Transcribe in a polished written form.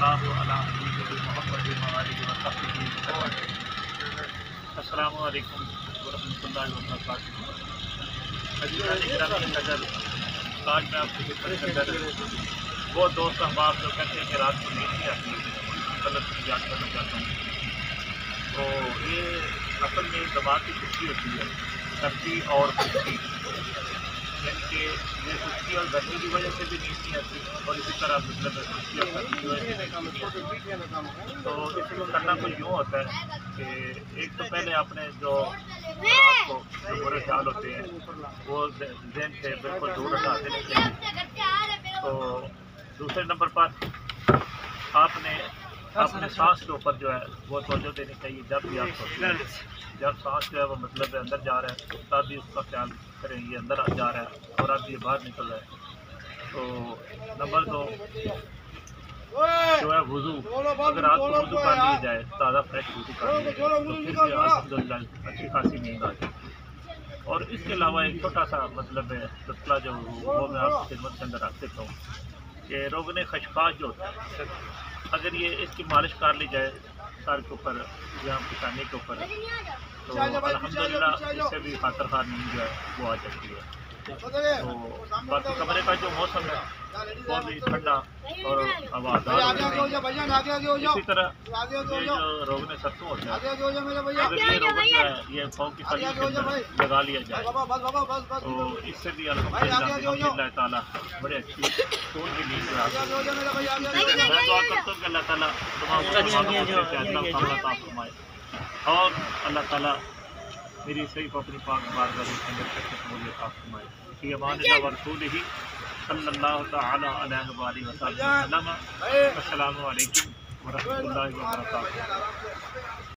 اللہ علی محمد السلام علیکم ورحمۃ اللہ وبرکاتہ۔ آج میں آپ کی خدمت کے اندر وہ دوست احباب جو کہتے ہیں کہ رات کو نیند نہیں آتی، غلط یاد کرنا چاہتا ہوں۔ تو یہ اصل میں دماغ کی خشکی ہوتی ہے، سردی اور خشکی، یعنی کہ یہ خشکی اور گرمی کی وجہ سے بھی نیند نہیں آتی، اور اسی طرح مطلب خشکی اور سردی کی وجہ سے نیند نہیں آتی۔ تو اس کو کرنا کوئی یوں ہوتا ہے کہ ایک تو پہلے آپ نے جو رات کو جو برے خیال ہوتے ہیں وہ ذہن سے بالکل دور ہٹا دینے چاہیے۔ تو دوسرے نمبر پر آپ نے اپنے سانس کے اوپر جو ہے وہ توجہ دینی چاہیے۔ جب بھی آپ سوچیں، جب سانس جو ہے وہ مطلب اندر جا رہا ہے تب بھی اس کا خیال کریں یہ اندر جا رہا ہے اور اب یہ باہر نکل رہا ہے۔ تو نمبر 2 جو ہے وضو، اگر رات کو وضو کر لیا جائے، تازہ فریش وضو کر لیا جائے تو پھر سے الحمدللہ اچھی خاصی نیند آ جائے۔ اور اس کے علاوہ ایک چھوٹا سا مطلب ہے مسئلہ جو وہ میں آپ کی خدمت کے اندر رکھ دیتا ہوں کہ روغن خشخاش جو ہوتا ہے، اگر یہ اس کی مالش کر لی جائے سر کے اوپر یا پشانے کے اوپر تو الحمدللہ اس سے بھی خاطر خواہ نیند جو ہے وہ آ جاتی ہے۔ تو باقی کمرے کا جو موسم ہے وہ بھی ٹھنڈا اور ہوادار ہے۔ اسی طرح یہ جو روغن سرسوں ہوتے ہیں، اگر یہ روغن جو ہے یہ پاؤں کی تلی کے اندر لگا لیا جائے تو اس سے بھی الحمدللہ تعالیٰ بڑے اچھی سکون کی نیند جو ہے۔ میں دعا کرتا ہوں کہ اللہ تعالیٰ تمام مسلمانوں کو فیصلہ کاملہ عطا فرمائے، اور اللہ تعالیٰ میری صحیح کو اپنی پاک بارگاہ کے اندر قبول عطا فرمائے۔ فی امان اللہ ورسولہ صلی اللہ تعالیٰ علیہ وآلہ وسلم۔ السلام علیکم ورحمۃ اللہ وبرکاتہ۔